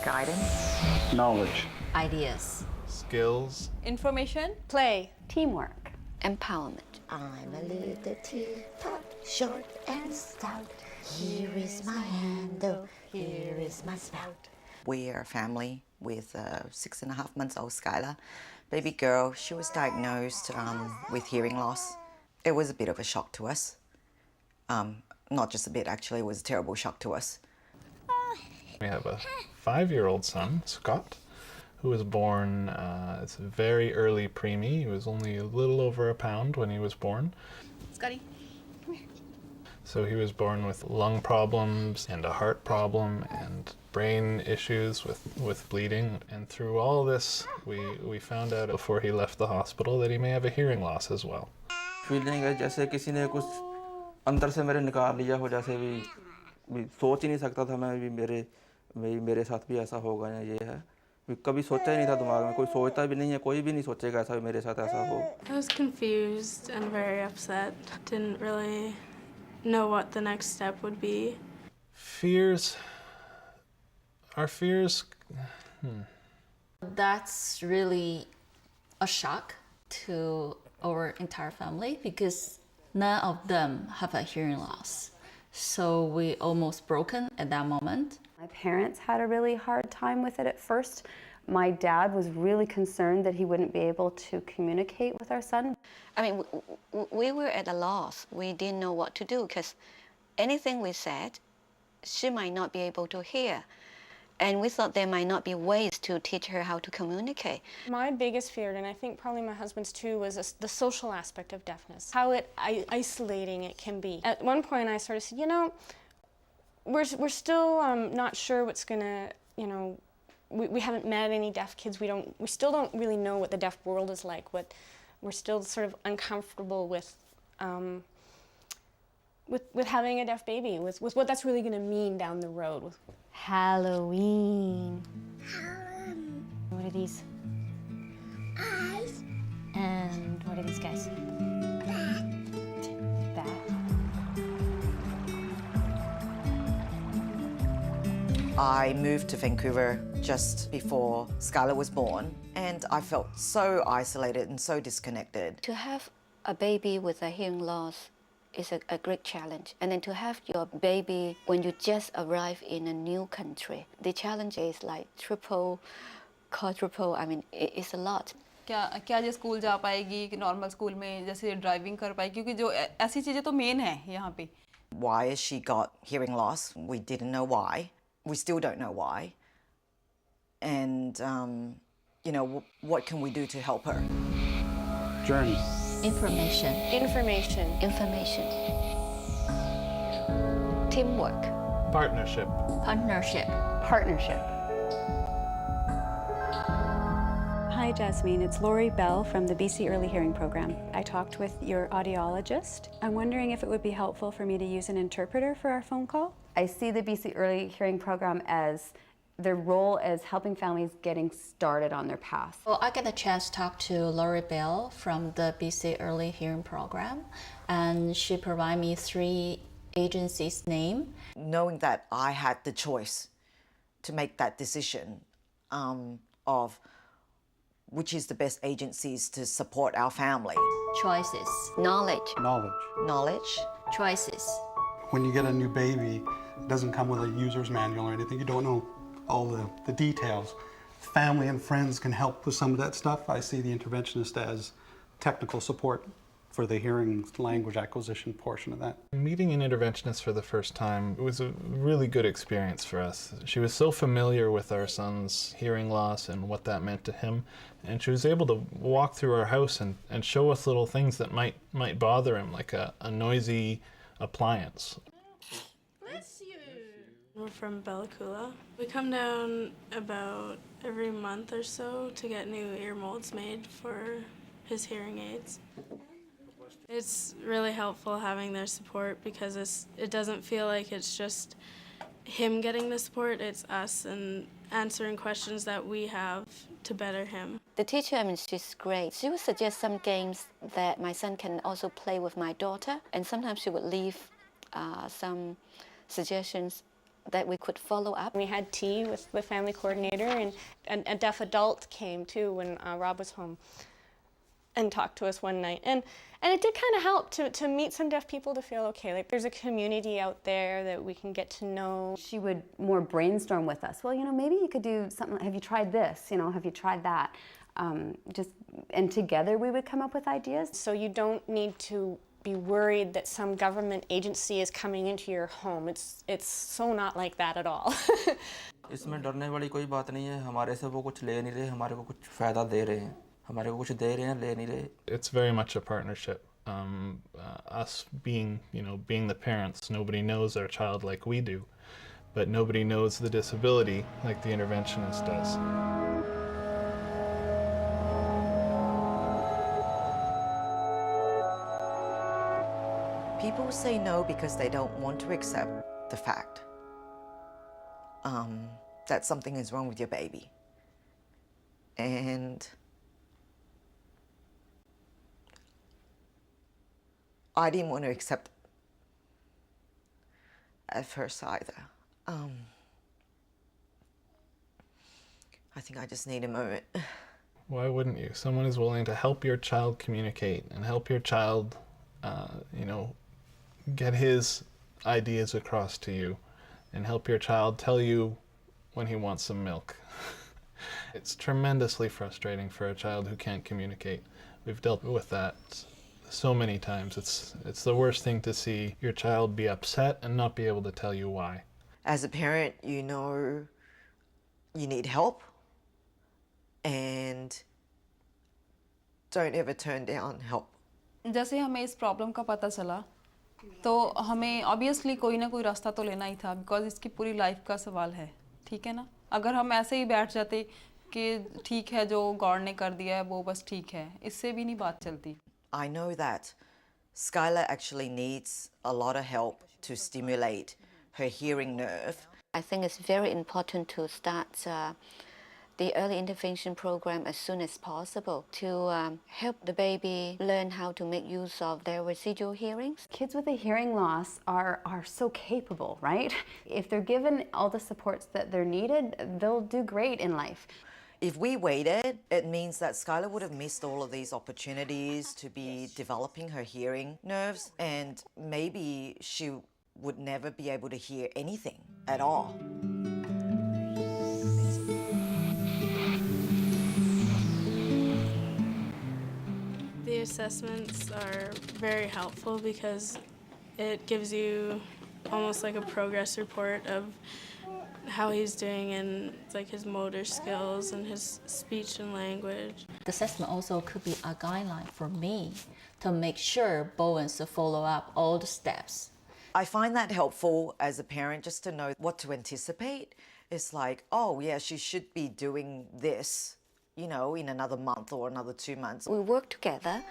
Guidance. Knowledge. Ideas. Skills. Information. Play. Teamwork. Empowerment. I'm a little teapot, short and stout. Here is my handle, here is my spout. We're a family with a 6.5-month-old Skylar. Baby girl, she was diagnosed with hearing loss. It was a bit of a shock to us. Not just a bit, actually, it was a terrible shock to us. We have a 5-year-old son, Scott, who was born, it's a very early preemie. He was only a little over a pound when he was born. Scotty. So he was born with lung problems and a heart problem and brain issues with bleeding. And through all this, we found out before he left the hospital that he may have a hearing loss as well. Feeling है जैसे किसी ने कुछ अंदर से मेरे निकाल लिया हो, जैसे भी सोच ही नहीं सकता था मैं भी मेरे साथ भी ऐसा होगा या ये है, कभी सोचा ही नहीं था दिमाग में, कोई सोचता भी नहीं है, कोई भी नहीं सोचेगा ऐसा मेरे साथ ऐसा हो. I was confused and very upset. Didn't really know what the next step would be. Fears. Our fears. That's really a shock to our entire family because none of them have a hearing loss. So we almost broken at that moment. My parents had a really hard time with it at first. My dad was really concerned that he wouldn't be able to communicate with our son. I mean, we were at a loss. We didn't know what to do because anything we said, she might not be able to hear. And we thought there might not be ways to teach her how to communicate. My biggest fear, and I think probably my husband's too, was the social aspect of deafness. How isolating it can be. At one point I sort of said, you know, we're still not sure what's gonna, you know, we haven't met any deaf kids. We still don't really know what the deaf world is like. We're still sort of uncomfortable with having a deaf baby, with what that's really gonna mean down the road. Halloween. What are these? Eyes. And what are these guys? Bat. I moved to Vancouver just before Skylar was born, and I felt so isolated and so disconnected. To have a baby with a hearing loss is a great challenge. And then to have your baby when you just arrive in a new country, the challenge is like triple, quadruple, I mean, it's a lot. क्या ये school जा पाएगी कि normal school में जैसे driving कर पाएगी, क्योंकि जो ऐसी चीज़ें तो मेन है यहाँ पे. Why has she got hearing loss? We didn't know why. We still don't know why. And, you know, what can we do to help her? Journey. Information. Information. Information. Teamwork. Partnership. Partnership. Partnership. Hi, Jasmine. It's Lori Bell from the BC Early Hearing Program. I talked with your audiologist. I'm wondering if it would be helpful for me to use an interpreter for our phone call. I see the BC Early Hearing Program as their role as helping families getting started on their path. Well, I get a chance to talk to Lori Bell from the BC Early Hearing Program, and she provided me 3 agencies' name. Knowing that I had the choice to make that decision of which is the best agencies to support our family. Choices. Knowledge. Knowledge. Choices. When you get a new baby, it doesn't come with a user's manual or anything. You don't know all the details. Family and friends can help with some of that stuff. I see the interventionist as technical support for the hearing language acquisition portion of that. Meeting an interventionist for the first time was a really good experience for us. She was so familiar with our son's hearing loss and what that meant to him, and she was able to walk through our house and show us little things that might bother him, like a noisy appliance. We're from Bellacoola. We come down about every month or so to get new ear molds made for his hearing aids. It's really helpful having their support because it doesn't feel like it's just him getting the support, it's us and answering questions that we have to better him. The teacher, she's great. She would suggest some games that my son can also play with my daughter, and sometimes she would leave some suggestions that we could follow up. We had tea with the family coordinator, and a deaf adult came too when Rob was home and talked to us one night. And it did kind of help to meet some deaf people, to feel okay, like there's a community out there that we can get to know. She would more brainstorm with us. Well, maybe you could do something. Have you tried this? Have you tried that? And together we would come up with ideas. So you don't need to be worried that some government agency is coming into your home. It's so not like that at all. इसमें डरने वाली कोई बात नहीं है. हमारे से वो कुछ ले नहीं रहे, हमारे को कुछ फ़ायदा दे रहे हैं. हमारे को कुछ दे रहे हैं, ले नहीं रहे. It's very much a partnership. Us being the parents, nobody knows our child like we do, but nobody knows the disability like the interventionist does. People say no because they don't want to accept the fact that something is wrong with your baby. And I didn't want to accept at first either. I think I just need a moment. Why wouldn't you? Someone is willing to help your child communicate and help your child, get his ideas across to you and help your child tell you when he wants some milk. It's tremendously frustrating for a child who can't communicate. We've dealt with that so many times. It's the worst thing to see your child be upset and not be able to tell you why. As a parent, you need help, and don't ever turn down help. जैसे हमें इस problem का पता चला तो हमें obviously कोई ना कोई रास्ता तो लेना ही था, बिकॉज इसकी पूरी लाइफ का सवाल है. ठीक है ना? अगर हम ऐसे ही बैठ जाते कि ठीक है जो गॉड ने कर दिया है वो बस ठीक है, इससे भी नहीं बात चलती. I know that Skylar actually needs a lot of help to stimulate her hearing nerve. I think it's very important to start the early intervention program as soon as possible to help the baby learn how to make use of their residual hearings. Kids with a hearing loss are so capable, right? If they're given all the supports that they're needed, they'll do great in life. If we waited, it means that Skylar would have missed all of these opportunities to be developing her hearing nerves, and maybe she would never be able to hear anything at all. The assessments are very helpful because it gives you almost like a progress report of how he's doing in like his motor skills and his speech and language. The assessment also could be a guideline for me to make sure Bowens to follow up all the steps. I find that helpful as a parent, just to know what to anticipate. It's like, oh yeah, she should be doing this, in another month or another 2 months. We work together,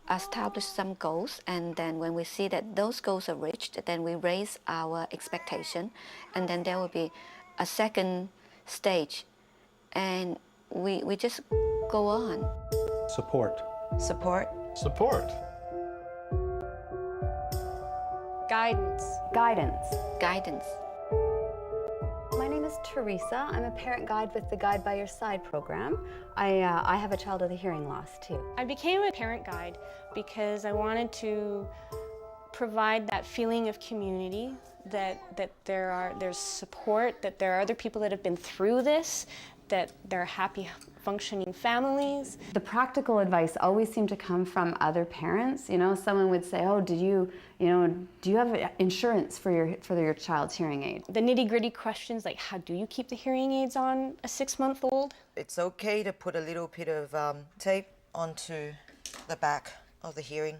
establish some goals, and then when we see that those goals are reached, then we raise our expectation, and then there will be a second stage, and we just go on. Support. Support. Support. Guidance. Guidance. Guidance. My name is Teresa. I'm a parent guide with the Guide by Your Side program. I have a child with a hearing loss too. I became a parent guide because I wanted to provide that feeling of community, that there's support, that there are other people that have been through this, that they're happy, functioning families. The practical advice always seemed to come from other parents. You know, someone would say, "Oh, do you have insurance for your child's hearing aid?" The nitty-gritty questions like, how do you keep the hearing aids on a 6-month-old? It's okay to put a little bit of tape onto the back of the hearing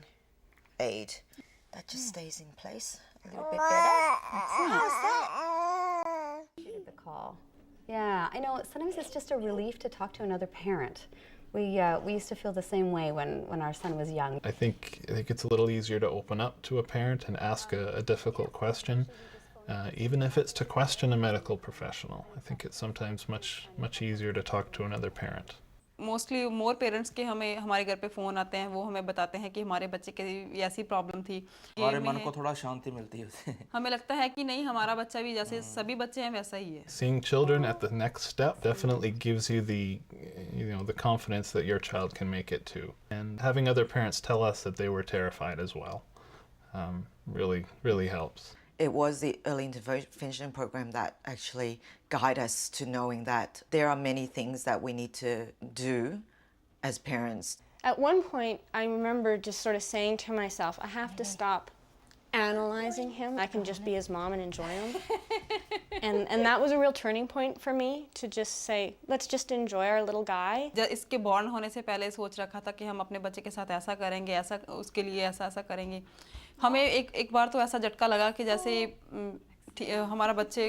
aid. That just stays in place a little bit better. How's that? The call. Yeah, I know. Sometimes it's just a relief to talk to another parent. We used to feel the same way when our son was young. I think it's a little easier to open up to a parent and ask a difficult question, even if it's to question a medical professional. I think it's sometimes much easier to talk to another parent. Mostly more parents के हमारे घर पे phone आते हैं, वो हमें बताते हैं कि हमारे बच्चे की ऐसी प्रॉब्लम थी। हमारे मन को थोड़ा शांति मिलती है उससे। हमें लगता है कि नहीं, हमारा बच्चा भी जैसे सभी बच्चे हैं वैसा ही है। Seeing children at the next step definitely gives you the confidence that your child can make it too. And having other parents tell us that they were terrified as well really helps. It was the early intervention program that actually guided us to knowing that there are many things that we need to do as parents. At one point, I remember just sort of saying to myself, I have to stop analyzing him. I can just be his mom and enjoy him. and that was a real turning point for me, to just say, let's just enjoy our little guy. इसके born होने से पहले सोच रखा था कि हम अपने बच्चे के साथ ऐसा करेंगे, ऐसा उसके लिए ऐसा करेंगे। हमें एक बार तो ऐसा झटका लगा कि जैसे हमारा बच्चे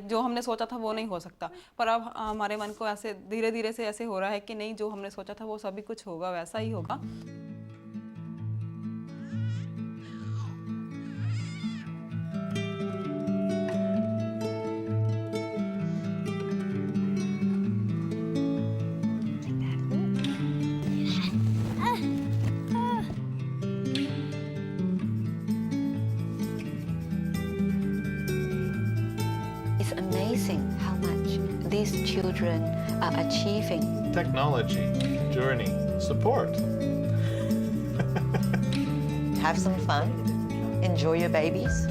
जो हमने सोचा था वो नहीं हो सकता, पर अब हमारे मन को ऐसे धीरे धीरे से ऐसे हो रहा है कि नहीं, जो हमने सोचा था वो सभी कुछ होगा, वैसा ही होगा। It's amazing how much these children are achieving. Technology, journey, support. Have some fun, enjoy your babies,